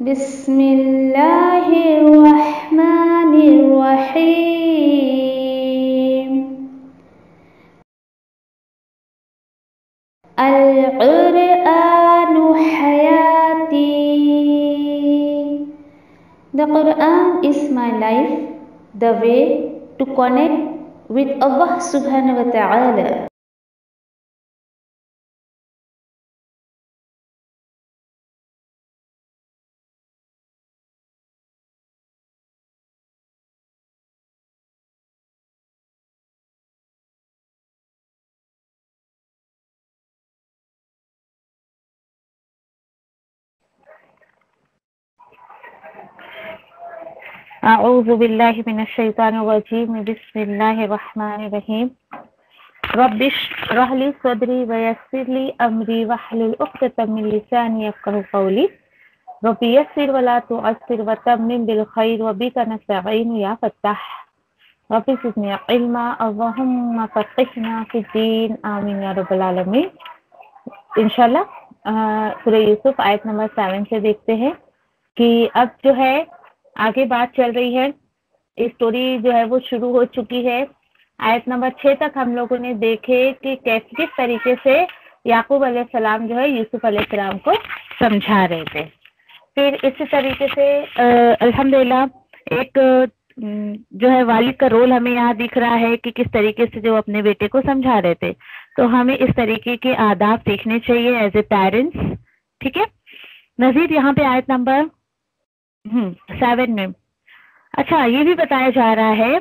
बिस्मिल्लाहिर्रहमानिर्रहीम। अल-क़ुरआनु हयाती। The Quran is my life, the way to connect with Allah Subhanahu wa Ta'ala. अऊज़ु बिल्लाहि मिनश शैतानिर रजीम। बिस्मिल्लाहिर रहमानिर रहीम। रब्बिश्रह ली सदरी व यस्सिर ली अमरी वहलुल उक़दतम मिन लिसानी यफ़क़हू क़ौली। रब्बी यस्सिर व ला तुअस्सिर व तम्मिम बिल खैर व बिका नस्तईन या फ़त्ताह। रब्बी ज़िदनी इल्मा अल्लाहुम्मा फ़क़्हिना फ़िद्दीन आमीन या रब्बल आलमीन। इंशाअल्लाह सूरह यूसुफ आयत नंबर 7 से देखते हैं कि अब जो है आगे बात चल रही है। स्टोरी जो है वो शुरू हो चुकी है। आयत नंबर 6 तक हम लोगों ने देखे कि किस तरीके से याकूब अलैहिस्सलाम जो है यूसुफ अलैहिस्सलाम को समझा रहे थे। फिर इसी तरीके से अल्हम्दुलिल्लाह एक जो है वालिद का रोल हमें यहाँ दिख रहा है कि किस तरीके से जो अपने बेटे को समझा रहे थे। तो हमें इस तरीके के आदाब सीखने चाहिए एज ए पेरेंट्स। ठीक है, नज़ीर यहाँ पे आयत नंबर 7 में अच्छा ये भी बताया जा रहा है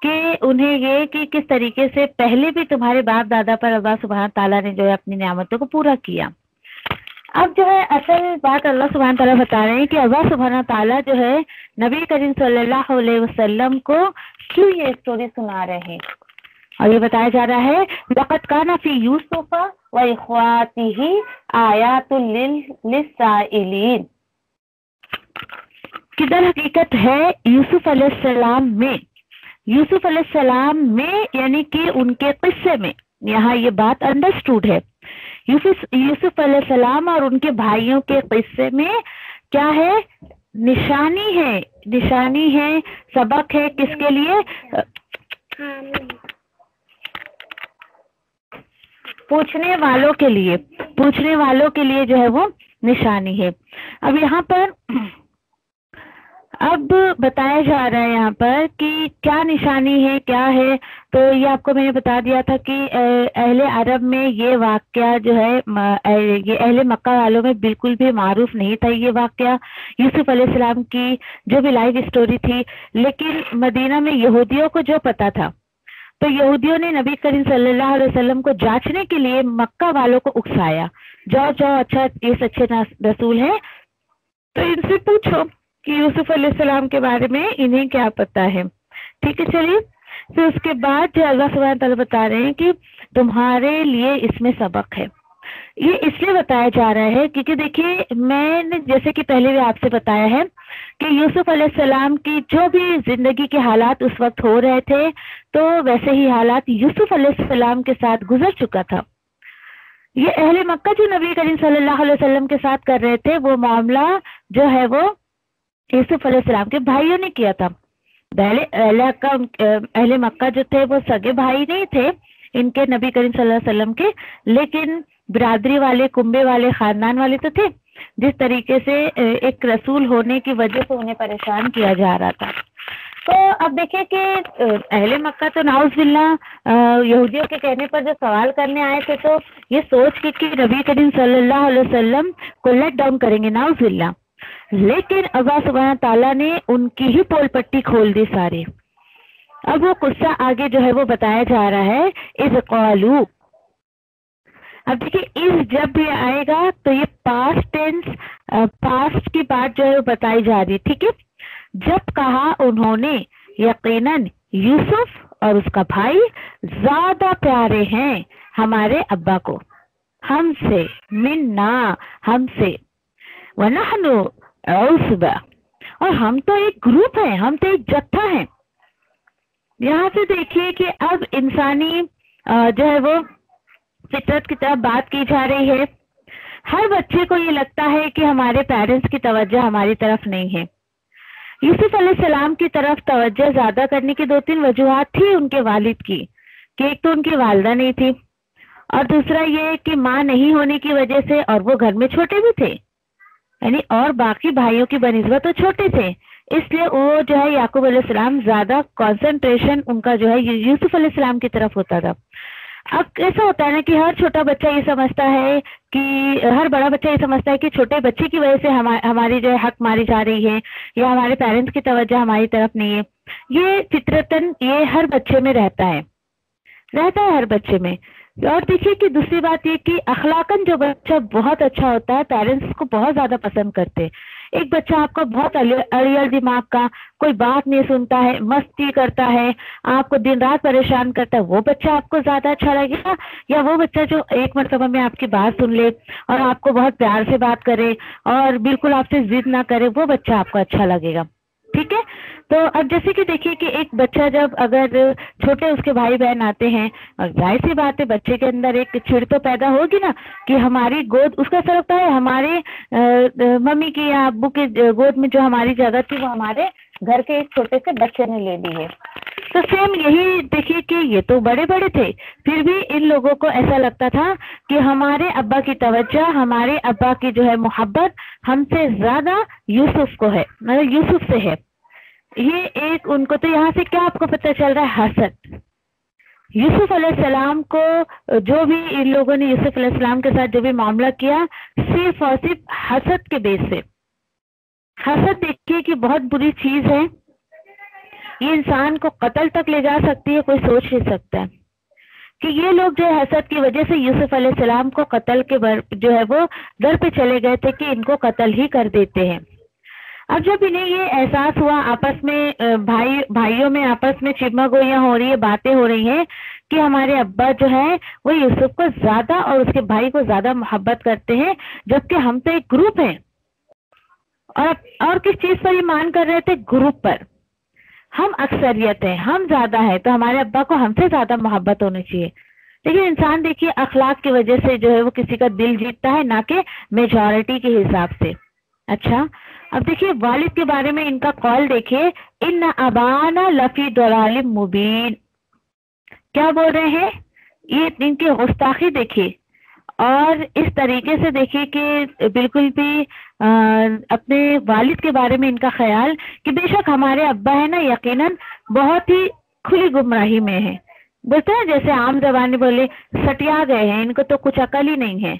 कि उन्हें ये कि किस तरीके से पहले भी तुम्हारे बाप दादा पर अल्लाह सुब्हान ताला ने जो है अपनी नेमतों को पूरा किया। अब जो है असल बात अल्लाह सुब्हान ताला बता रहे हैं कि अल्लाह सुब्हान ताला जो है नबी करीम सल्लल्लाहु अलैहि वसल्लम को क्यों ये स्टोरी सुना रहे हैं। और ये बताया जा रहा है लक़द काना फी यूसुफ़ व इख़्वातिही आयातुल लिस्साइलीन कि दर हकीकत है यूसुफ अलैहिस्सलाम में यानी कि उनके किस्से में, यहाँ ये बात अंडरस्टूड है। यूसुफ अलैहिस्सलाम और उनके भाइयों के किस्से में क्या है, निशानी है, सबक है। किसके लिए? पूछने वालों के लिए जो है वो निशानी है। अब यहाँ पर अब बताया जा रहा है यहाँ पर कि क्या निशानी है, क्या है। तो ये आपको मैंने बता दिया था कि अहले अरब में ये वाक़या जो है ये अहले मक्का वालों में बिल्कुल भी मारूफ नहीं था ये वाक़या, यूसुफ अलैहिस्सलाम की जो भी लाइव स्टोरी थी। लेकिन मदीना में यहूदियों को जो पता था, तो यहूदियों ने नबी करीम सल्लल्लाहु अलैहि वसल्लम को जांचने के लिए मक्का वालों को उकसाया, जाओ अच्छा ये सच्चे रसूल है तो इनसे पूछो कि यूसुफ अलैहिस्सलाम के बारे में इन्हें क्या पता है। ठीक है, चलिए फिर उसके बाद जो अल्लाह सुब्हान ताला बता रहे हैं कि तुम्हारे लिए इसमें सबक है। ये इसलिए बताया जा रहा है क्योंकि देखिए मैंने जैसे कि पहले भी आपसे बताया है कि यूसुफ अलैहिस्सलाम की जो भी जिंदगी के हालात उस वक्त हो रहे थे तो वैसे ही हालात यूसुफ अलैहिस्सलाम के साथ गुजर चुका था। ये अहले मक्का जो नबी करीम सल्लल्लाहु अलैहि वसल्लम के साथ कर रहे थे वो मामला जो है वो यूसुफ अलैहिस्सलाम के भाइयों ने किया था। अहले मक्का जो थे वो सगे भाई नहीं थे इनके नबी करीम सल्लल्लाहु अलैहि वसल्लम के, लेकिन बिरादरी वाले, कुंबे वाले, खानदान वाले तो थे। जिस तरीके से एक रसूल होने की वजह से उन्हें परेशान किया जा रहा था। तो अब देखिए कि अहले मक्का तो नाउज़ुबिल्लाह यहूदियों के कहने पर जो सवाल करने आए थे तो ये सोच के कि नबी करीम सल्लल्लाहु अलैहि वसल्लम को लेट डाउन करेंगे नाउज़ुबिल्लाह, लेकिन अल्लाह सुब्हान ताला ने उनकी ही पोल पट्टी खोल दी सारी। अब वो किस्सा आगे जो है वो बताया जा रहा है इज़ क़ालू। अब देखिए इस जब भी आएगा तो ये पास्ट टेंस, पास्ट की बात जो है वो बताई जा रही है। ठीक है, जब कहा उन्होंने यकीनन यूसुफ और उसका भाई ज्यादा प्यारे हैं हमारे अब्बा को हमसे, मिन्ना हमसे, वनहनु उसबा और हम तो एक ग्रुप है, हम तो एक जत्था है। यहाँ से देखिए कि अब इंसानी जो है वो फितरत की तरफ बात की जा रही है। हर बच्चे को ये लगता है कि हमारे पेरेंट्स की तवज्जो हमारी तरफ नहीं है। यूसुफ अलैहिस्सलाम की तरफ तवज्जो ज्यादा करने की 2-3 वजूहात थी उनके वालिद की, कि एक तो उनकी वालिदा नहीं थी, और दूसरा ये कि माँ नहीं होने की वजह से, और वो घर में छोटे भी थे, यानी और बाकी भाइयों की बनिस्बत तो छोटे थे, इसलिए वो जो है याकूब अलैहिस्सलाम ज्यादा कंसंट्रेशन उनका जो है यूसुफ अलैहिस्सलाम की तरफ होता था। अब ऐसा होता है ना कि हर छोटा बच्चा ये समझता है कि हर बड़ा बच्चा ये समझता है कि छोटे बच्चे की वजह से हमारी जो है हक मारी जा रही है, या हमारे पेरेंट्स की तवज्जो हमारी तरफ नहीं है। ये फितरतन ये हर बच्चे में रहता है हर बच्चे में। और देखिए कि दूसरी बात ये कि अखलाकन जो बच्चा बहुत अच्छा होता है, पेरेंट्स को बहुत ज्यादा पसंद करते हैं। एक बच्चा आपका बहुत अड़ियल दिमाग का, कोई बात नहीं सुनता है, मस्ती करता है, आपको दिन रात परेशान करता है, वो बच्चा आपको ज्यादा अच्छा लगेगा, या वो बच्चा जो एक मरतबा में आपकी बात सुन ले और आपको बहुत प्यार से बात करे और बिल्कुल आपसे जिद ना करे, वो बच्चा आपको अच्छा लगेगा। ठीक है। तो अब जैसे कि देखिए कि एक बच्चा जब अगर छोटे उसके भाई बहन आते हैं, और जाहिर सी बात है बच्चे के अंदर एक चिड़ तो पैदा होगी ना कि हमारी गोद, उसका ऐसा लगता है हमारे मम्मी की या अब्बू के गोद में जो हमारी जगह थी वो हमारे घर के एक छोटे से बच्चे ने ले ली है। तो सेम यही देखिए कि ये तो बड़े बड़े थे, फिर भी इन लोगों को ऐसा लगता था कि हमारे अब्बा की तवज्जो, हमारे अब्बा की जो है मोहब्बत हमसे ज्यादा यूसुफ को है, मतलब यूसुफ से है। ये एक उनको तो यहाँ से क्या आपको पता चल रहा है, हसद। यूसुफ अलैहिस्सलाम को जो भी इन लोगों ने यूसुफ अलैहिस्सलाम के साथ जो भी मामला किया, सिर्फ और सिर्फ हसद के बेस से। हसद देखिए कि बहुत बुरी चीज है, ये इंसान को कत्ल तक ले जा सकती है, कोई सोच नहीं सकता कि ये लोग जो है हसद की वजह से यूसुफ अलैहिस्सलाम को कत्ल के जो है वो दर पे चले गए थे कि इनको कत्ल ही कर देते हैं। अब जब इन्हें ये एहसास हुआ, आपस में भाइयों में आपस में चिमगोइयां हो रही है, बातें हो रही हैं कि हमारे अब्बा जो है वो यूसुफ को ज्यादा और उसके भाई को ज्यादा मोहब्बत करते हैं, जबकि हम तो एक ग्रुप हैं। और किस चीज पर ईमान कर रहे थे? ग्रुप पर। हम अक्सरियत है, हम ज्यादा है, तो हमारे अब्बा को हमसे ज्यादा मोहब्बत होनी चाहिए। लेकिन इंसान देखिए अखलाक की वजह से जो है वो किसी का दिल जीतता है, ना कि मेजॉरिटी के हिसाब से। अच्छा, अब देखिए वालिद के बारे में इनका कौल देखिए, इन्ना अबाना लफी दलालिम मुबीन। क्या बोल रहे हैं? ये इनकी गुस्ताखी देखिए, और इस तरीके से देखिए कि बिल्कुल भी अपने वालिद के बारे में इनका ख्याल कि बेशक हमारे अब्बा है ना, यकीनन बहुत ही खुली गुमराही में है। बोलते हैं जैसे आम जबान में बोले, सटिया गए हैं, इनको तो कुछ अकल ही नहीं है।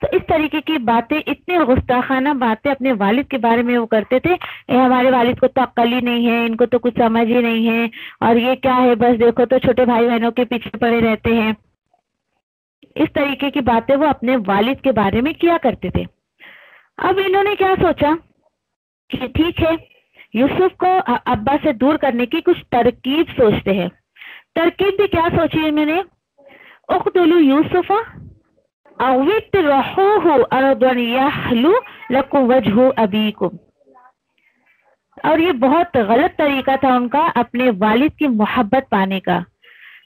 तो इस तरीके की बातें, इतने गुस्ताखाना बातें अपने वालिद के बारे में वो करते थे। हमारे वालिद को तो अक्ल ही नहीं है, इनको तो कुछ समझ ही नहीं है, और ये क्या है, बस देखो तो छोटे भाई बहनों के पीछे पड़े रहते हैं। इस तरीके की बातें वो अपने वालिद के बारे में किया करते थे। अब इन्होंने क्या सोचा कि ठीक है, यूसुफ को अब्बा से दूर करने की कुछ तरकीब सोचते हैं। तरकीब भी क्या सोची इन्होंने? उक़्तुलू यूसुफ अवित रहूहु अर्दन यहलु लकुम वजहु अबीकुम। और ये बहुत गलत तरीका था उनका अपने वालिद की मोहब्बत पाने का।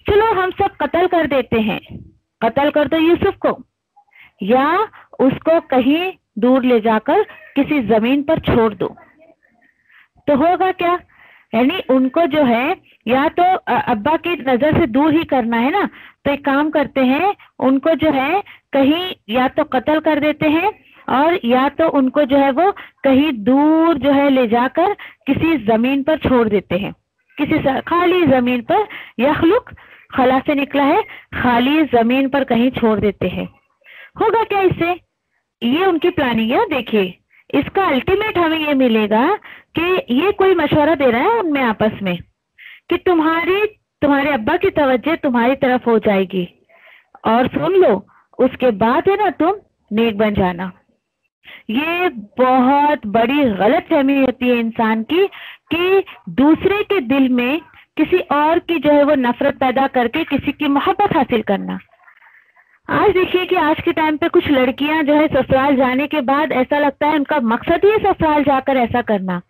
चलो हम सब कत्ल कर देते हैं, कत्ल कर दो यूसुफ को, या उसको कहीं दूर ले जाकर किसी जमीन पर छोड़ दो। तो होगा क्या? यानी उनको जो है या तो अब्बा की नजर से दूर ही करना है ना, तो एक काम करते हैं, उनको जो है कहीं या तो कत्ल कर देते हैं, और या तो उनको जो है वो कहीं दूर जो है ले जाकर किसी जमीन पर छोड़ देते हैं, किसी खाली जमीन पर। यखलुक खला से निकला है, खाली जमीन पर कहीं छोड़ देते हैं। होगा क्या इससे? ये उनकी प्लानिंग है। देखिए इसका अल्टीमेट हमें ये मिलेगा कि ये कोई मशवरा दे रहा है उनमें आपस में कि तुम्हारे अब्बा की तवज्जो तुम्हारी तरफ हो जाएगी, और सुन लो उसके बाद है ना तुम नेक बन जाना। ये बहुत बड़ी गलत फहमी होती है इंसान की कि दूसरे के दिल में किसी और की जो है वो नफरत पैदा करके किसी की मोहब्बत हासिल करना। आज देखिए कि आज के टाइम पे कुछ लड़कियां जो है ससुराल जाने के बाद ऐसा लगता है उनका मकसद ही है ससुराल जाकर ऐसा करना,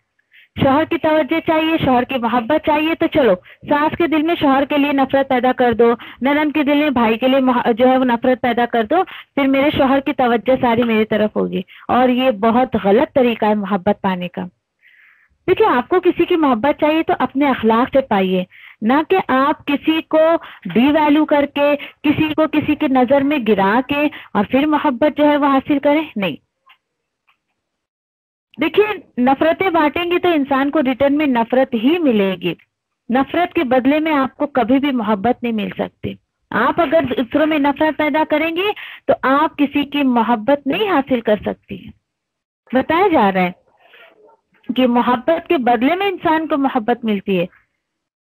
शौहर की तवज्जो चाहिए, शौहर की मोहब्बत चाहिए, तो चलो सास के दिल में शौहर के लिए नफरत पैदा कर दो, ननद के दिल में भाई के लिए जो है वो नफरत पैदा कर दो, फिर मेरे शौहर की तवज्जो सारी मेरी तरफ होगी। और ये बहुत गलत तरीका है मोहब्बत पाने का। देखिए, आपको किसी की मोहब्बत चाहिए तो अपने अखलाक से पाइए, ना कि आप किसी को डीवैल्यू करके, किसी को किसी की नजर में गिरा के और फिर मोहब्बत जो है वो हासिल करें। नहीं, देखिए, नफरतें बांटेंगे तो इंसान को रिटर्न में नफरत ही मिलेगी। नफरत के बदले में आपको कभी भी मोहब्बत नहीं मिल सकती। आप अगर दूसरों में नफरत पैदा करेंगे तो आप किसी की मोहब्बत नहीं हासिल कर सकती है। बताया जा रहा है कि मोहब्बत के बदले में इंसान को मोहब्बत मिलती है।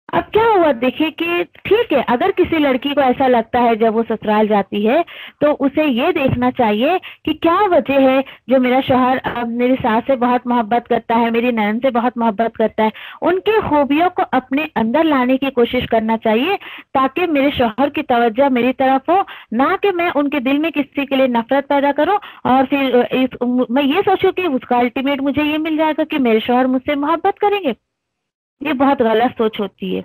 अब क्या हुआ, देखिए कि ठीक है, अगर किसी लड़की को ऐसा लगता है जब वो ससुराल जाती है तो उसे ये देखना चाहिए कि क्या वजह है जो मेरा शौहर अब मेरी सास से बहुत मोहब्बत करता है, मेरी ननद से बहुत मोहब्बत करता है। उनके खूबियों को अपने अंदर लाने की कोशिश करना चाहिए ताकि मेरे शौहर की तवज्जो मेरी तरफ हो, ना कि मैं उनके दिल में किसी के लिए नफरत पैदा करूं और फिर मैं ये सोचूं कि उसका अल्टीमेट मुझे ये मिल जाएगा कि मेरे शौहर मुझसे मोहब्बत करेंगे। ये बहुत गलत सोच होती है।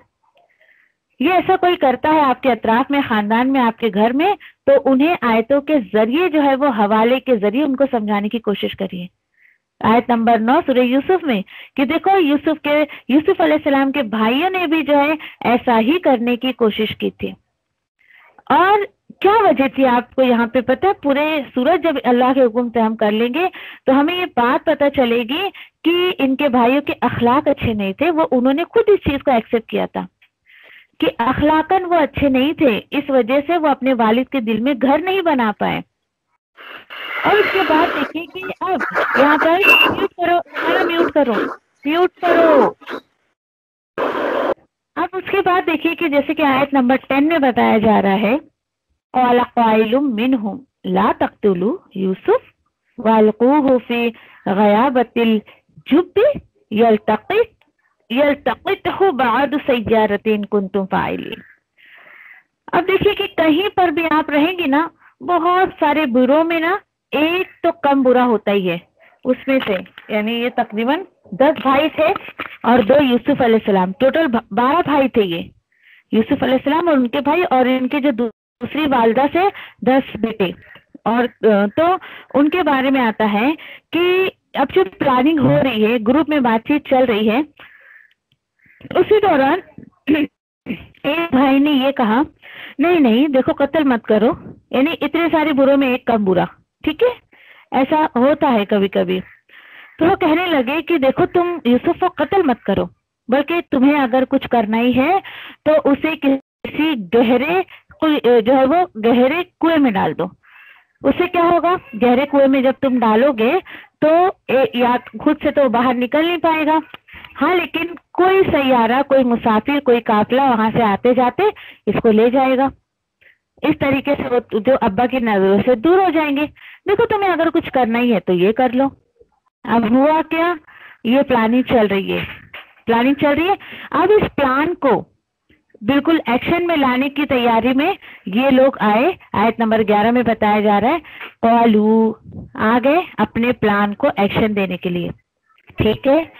ये ऐसा कोई करता है आपके अतराफ में, खानदान में, आपके घर में, तो उन्हें आयतों के जरिए जो है वो हवाले के जरिए उनको समझाने की कोशिश करिए। आयत नंबर 9 सूरह यूसुफ में कि देखो यूसुफ अलैहिस्सलाम के भाइयों ने भी जो है ऐसा ही करने की कोशिश की थी। और क्या वजह थी आपको यहाँ पे पता है? पूरे सूरज जब अल्लाह के हुक्म से हम कर लेंगे तो हमें ये बात पता चलेगी कि इनके भाइयों के अखलाक अच्छे नहीं थे। वो उन्होंने खुद इस चीज को एक्सेप्ट किया था कि अखलाकन वो अच्छे नहीं थे, इस वजह से वो अपने वालिद के दिल में घर नहीं बना पाए। और उसके बाद देखिए कि अब यहाँ पर म्यूट करो। अब उसके बाद देखिए कि जैसे कि आयत नंबर 10 में बताया जा रहा है, क़ाल क़ाइलुम मिनहुम ला तक़्तुलू यूसुफ वअल्क़ूहु फ़ी ग़याबतिल जुब्बि यल्तक़ितहु बअदु सय्यारतिन कुन्तुम फ़ाइलिन। अब देखिए कि कहीं पर भी आप रहेंगे ना, बहुत सारे बुरों में ना एक तो कम बुरा होता ही है उसमें से। यानी ये तकरीबन 10 भाई थे और 2 यूसुफ अलैहिस्सलाम, टोटल 12 भाई थे ये, यूसुफ अलैहिस्सलाम और उनके भाई और इनके जो दूसरी वालदा से 10 बेटे। और तो उनके बारे में आता है कि अब जो प्लानिंग हो रही है, ग्रुप में बातचीत चल रही है, उसी दौरान एक भाई ने ये कहा, नहीं देखो कत्ल मत करो, यानी इतने सारे बुरों में एक कम बुरा, ठीक है, ऐसा होता है कभी कभी। तो वो कहने लगे कि देखो तुम यूसुफ को कत्ल मत करो, बल्कि तुम्हें अगर कुछ करना ही है तो उसे किसी गहरे जो है वो गहरे कुएं में डाल दो। उससे क्या होगा, गहरे कुएं में जब तुम डालोगे तो या खुद से तो बाहर निकल नहीं पाएगा, हाँ, लेकिन कोई सैयारा, कोई मुसाफिर, कोई काफिला वहां से आते जाते इसको ले जाएगा। इस तरीके से वो जो अब्बा की नजरों से दूर हो जाएंगे। देखो तुम्हें अगर कुछ करना ही है तो ये कर लो। अब हुआ क्या, ये प्लानिंग चल रही है। अब इस प्लान को बिल्कुल एक्शन में लाने की तैयारी में ये लोग आए। आयत नंबर 11 में बताया जा रहा है, क़ालू, आ गए अपने प्लान को एक्शन देने के लिए। ठीक है,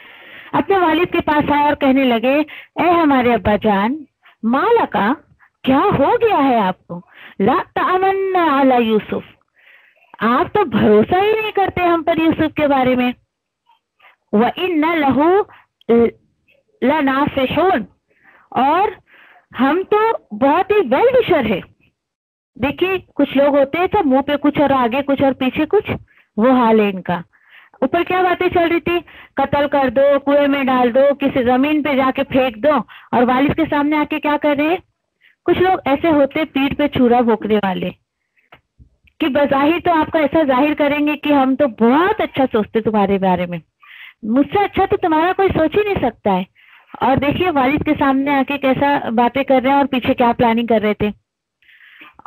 अपने वालिद के पास आए और कहने लगे, ए हमारे अब्बा जान, मालका, क्या हो गया है आपको? ला तअमन्ना अला यूसुफ, आप तो भरोसा ही नहीं करते हम पर यूसुफ के बारे में। व इन्ना लहू लनासिहून, और हम तो बहुत ही वेल विशर है। देखिए, कुछ लोग होते हैं तो मुंह पे कुछ और आगे कुछ और पीछे कुछ, वो हाल है इनका। ऊपर क्या बातें चल रही थी, कत्ल कर दो, कुएं में डाल दो, किसी जमीन पे जाके फेंक दो, और वालिद के सामने आके क्या कर रहे हैं? कुछ लोग ऐसे होते पीठ पे छुरा भोंकने वाले कि बज़ाहिर तो आपका ऐसा जाहिर करेंगे कि हम तो बहुत अच्छा सोचते तुम्हारे बारे में, मुझसे अच्छा तो तुम्हारा कोई सोच ही नहीं सकता है। और देखिए वालिद के सामने आके कैसा बातें कर रहे हैं और पीछे क्या प्लानिंग कर रहे थे।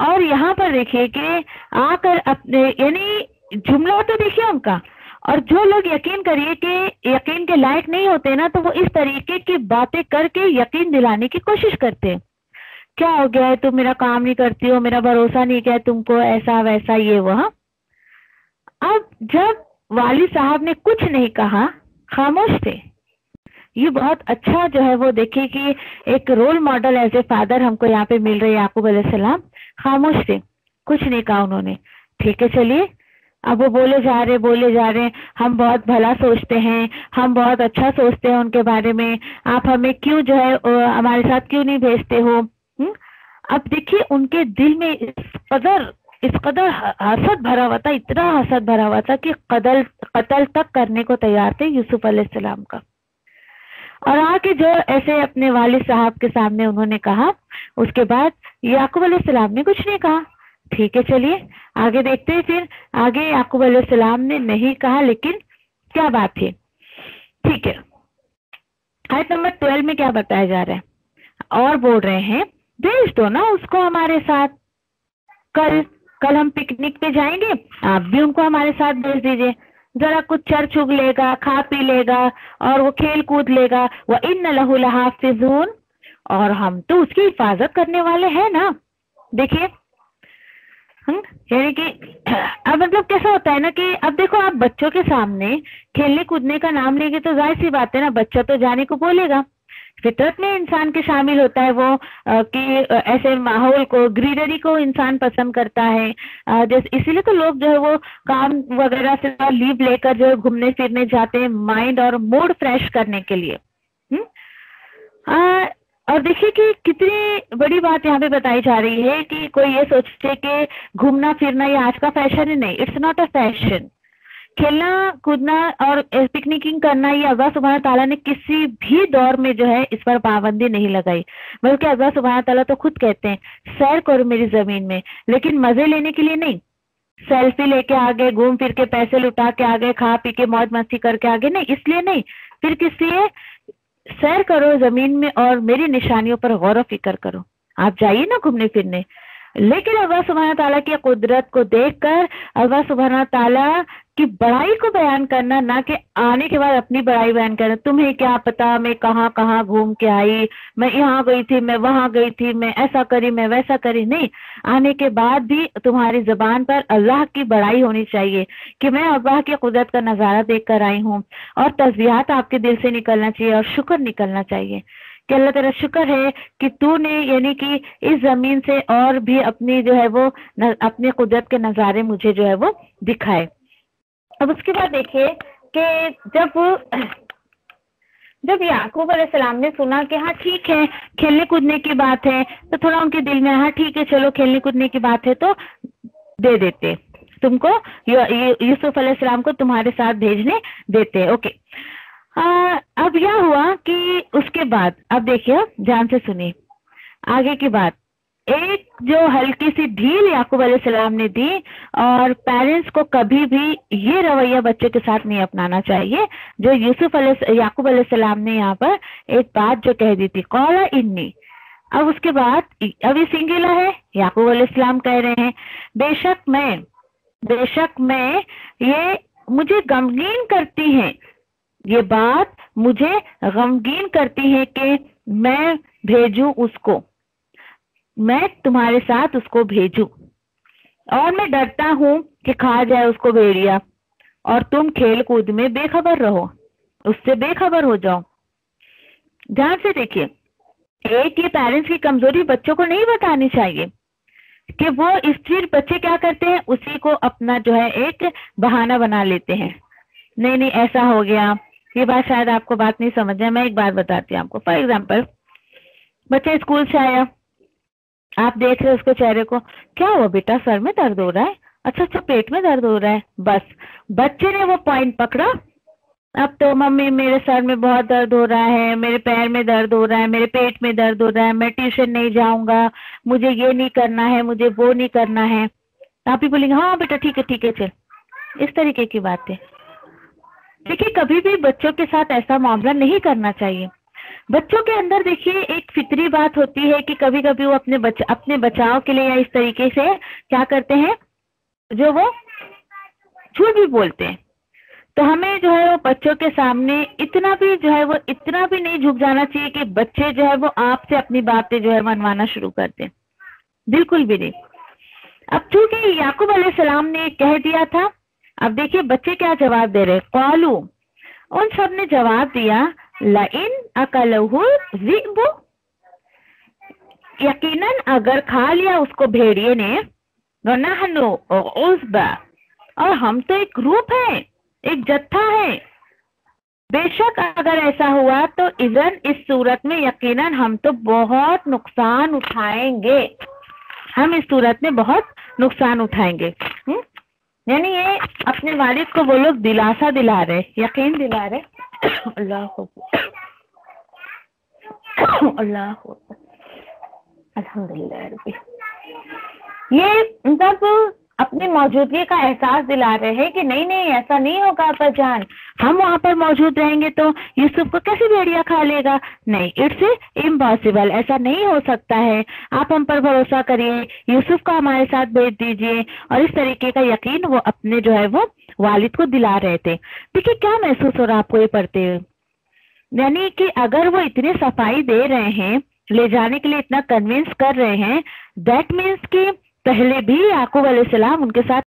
और यहाँ पर देखिए कि आकर अपने, यानी जुमला तो देखिए उनका, और जो लोग यकीन करिए कि यकीन के लायक नहीं होते ना, तो वो इस तरीके की बातें करके यकीन दिलाने की कोशिश करते हैं। क्या हो गया है, तुम मेरा काम नहीं करती हो, मेरा भरोसा नहीं किया तुमको, ऐसा वैसा ये वह। अब जब वालिद साहब ने कुछ नहीं कहा, खामोश थे, ये बहुत अच्छा जो है वो देखिए कि एक role model as a father हमको यहाँ पे मिल रहे याकूब अलैहिस्सलाम। खामोश थे, कुछ नहीं कहा उन्होंने। ठीक है, चलिए अब वो बोले जा रहे, हम बहुत भला सोचते हैं, हम बहुत अच्छा सोचते हैं उनके बारे में, आप हमें क्यों जो है हमारे साथ क्यों नहीं भेजते हो। अब देखिए उनके दिल में इस कदर हसद भरा हुआ था, इतना हसद भरा हुआ था कि कत्ल तक करने को तैयार थे यूसुफ अलैहिस्सलाम का। और आके जो ऐसे अपने वालिद साहब के सामने उन्होंने कहा, उसके बाद याकूब अलैहिस्सलाम ने कुछ नहीं कहा। ठीक है, चलिए आगे देखते हैं। फिर आगे याकूब अलैहिस्सलाम ने नहीं कहा, लेकिन क्या बात थी। ठीक है, आयत नंबर 12 में क्या बताया जा रहा है, और बोल रहे हैं भेज दो ना उसको हमारे साथ, कल हम पिकनिक पे जाएंगे, आप भी उनको हमारे साथ भेज दीजिए, जरा कुछ चर चुग लेगा, खा पी लेगा और वो खेल कूद लेगा। व इन्न लहू लहाफिजून, और हम तो उसकी हिफाजत करने वाले हैं ना। देखिए यानी कि अब मतलब कैसा होता है ना कि अब देखो आप बच्चों के सामने खेलने कूदने का नाम लेंगे तो जाहिर सी बात है ना, बच्चा तो जाने को बोलेगा। फितरत में इंसान के शामिल होता है वो कि ऐसे माहौल को, ग्रीनरी को इंसान पसंद करता है। जैसे इसीलिए तो लोग जो है वो काम वगैरह से लीव लेकर जो है घूमने फिरने जाते हैं, माइंड और मूड फ्रेश करने के लिए। और देखिए कि कितनी बड़ी बात यहाँ पे बताई जा रही है कि कोई ये सोचे कि घूमना फिरना ये आज का फैशन है। नहीं, इट्स नॉट अ फैशन। खेलना कूदना और पिकनिकिंग करना ये अल्लाह सुब्हान ताला ने किसी भी दौर में जो है इस पर पाबंदी नहीं लगाई, बल्कि अल्लाह सुब्हान ताला तो खुद कहते हैं सैर करो मेरी जमीन में, लेकिन मजे लेने के लिए नहीं, सेल्फी लेके आ गए, घूम फिर के पैसे लुटा के आ गए, खा पी के मौज मस्ती करके आ गए, नहीं, इसलिए नहीं। फिर किस लिए? सैर करो जमीन में और मेरी निशानियों पर गौर फिक्र करो। आप जाइए ना घूमने फिरने, लेकिन अल्लाह सुब्हान ताला की कुदरत को देखकर अल्लाह सुब्हान ताला की बड़ाई को बयान करना, ना कि आने के बाद अपनी बड़ाई बयान करना। तुम्हें क्या पता मैं कहाँ कहाँ घूम के आई, मैं यहाँ गई थी, मैं वहां गई थी, मैं ऐसा करी, मैं वैसा करी। नहीं, आने के बाद भी तुम्हारी जुबान पर अल्लाह की बड़ाई होनी चाहिए कि मैं अल्लाह की कुदरत का नजारा देख कर आई हूँ, और तस्बीहात आपके दिल से निकलना चाहिए और शुक्र निकलना चाहिए कि अल्लाह तेरा शुक्र है कि तूने यानी कि इस जमीन से और भी अपनी जो है वो अपनी कुदरत के नजारे मुझे जो है वो दिखाए। अब उसके बाद देखिए कि जब याकूब अलैहिस्सलाम ने सुना कि हाँ ठीक है खेलने कूदने की बात है, तो थोड़ा उनके दिल में हाँ ठीक है चलो खेलने कूदने की बात है तो दे देते, तुमको यूसुफ अलैहिस्सलाम को तुम्हारे साथ भेजने देते। ओके, अब यह हुआ कि उसके बाद अब देखिए ध्यान से सुनिए आगे की बात। एक जो हल्की सी ढील याकूब अलैहिस्सलाम ने दी, और पेरेंट्स को कभी भी ये रवैया बच्चे के साथ नहीं अपनाना चाहिए जो याकूब अलैहिस्सलाम ने यहाँ पर एक बात जो कह दी थी, कौला इन्नी। अब उसके बाद अब ये सिंगुलर है, याकूब अलैहिस्सलाम कह रहे हैं बेशक मैं ये मुझे गमगीन करती है, ये बात मुझे गमगीन करती है कि मैं भेजूं उसको, मैं तुम्हारे साथ उसको भेजूं, और मैं डरता हूं कि खा जाए उसको भेड़िया और तुम खेल कूद में बेखबर रहो, उससे बेखबर हो जाओ। ध्यान से देखिए, एक ये पेरेंट्स की कमजोरी बच्चों को नहीं बतानी चाहिए कि वो इस चीज बच्चे क्या करते हैं उसी को अपना जो है एक बहाना बना लेते हैं। नहीं ऐसा हो गया, ये बात शायद आपको बात नहीं समझ है, मैं एक बात बताती हूँ आपको। फॉर एग्जाम्पल, बच्चा स्कूल से आया, आप देख रहे हो उसको चेहरे को, क्या हुआ बेटा सर में दर्द हो रहा है, अच्छा पेट में दर्द हो रहा है, बस बच्चे ने वो पॉइंट पकड़ा। अब तो मम्मी मेरे सर में बहुत दर्द हो रहा है, मेरे पैर में दर्द हो रहा है, मेरे पेट में दर्द हो रहा है, मैं ट्यूशन नहीं जाऊंगा, मुझे ये नहीं करना है, मुझे वो नहीं करना है। आप ही बोलेंगे हाँ बेटा ठीक है चल, इस तरीके की बात है। देखिए कभी भी बच्चों के साथ ऐसा मामला नहीं करना चाहिए। बच्चों के अंदर देखिए एक फितरी बात होती है कि कभी कभी वो अपने बचाव के लिए या इस तरीके से क्या करते हैं, जो वो झूठ भी बोलते हैं। तो हमें जो है वो बच्चों के सामने इतना भी नहीं झुक जाना चाहिए कि बच्चे जो है वो आपसे अपनी बातें जो है मनवाना शुरू कर दें, बिल्कुल भी नहीं। अब चूंकि याकूब अलैहिस्सलाम ने कह दिया था, अब देखिए बच्चे क्या जवाब दे रहे, क़ालू, उन सब ने जवाब दिया, लाइन अकलहु ज़िबु, यकीनन अगर खा लिया उसको भेड़िए ने, वनहनु उज़बा, और हम तो एक ग्रुप है, एक जत्था है। बेशक अगर ऐसा हुआ तो इज़न इस सूरत में यकीनन हम तो बहुत नुकसान उठाएंगे, हम इस सूरत में बहुत नुकसान उठाएंगे। यानी ये अपने वालिद को वो लोग दिलासा दिला रहे, यकीन दिला रहे। अल्लाह अल्लाह अल्हम्दुलिल्लाह। ये मतलब अपनी मौजूदगी का एहसास दिला रहे हैं कि नहीं नहीं ऐसा नहीं होगा अब्बाजान, हम वहां पर मौजूद रहेंगे तो यूसुफ को कैसे भेड़िया खा लेगा, नहीं, इट्स इम्पॉसिबल, ऐसा नहीं हो सकता है, आप हम पर भरोसा करिए, यूसुफ को हमारे साथ भेज दीजिए। और इस तरीके का यकीन वो अपने जो है वो वालिद को दिला रहे थे। देखिए क्या महसूस हो रहा है आपको ये पढ़ते हुए, यानी कि अगर वो इतनी सफाई दे रहे हैं, ले जाने के लिए इतना कन्विंस कर रहे हैं, दैट मीन्स कि पहले भी याकूब अलैहिस्सलाम उनके साथ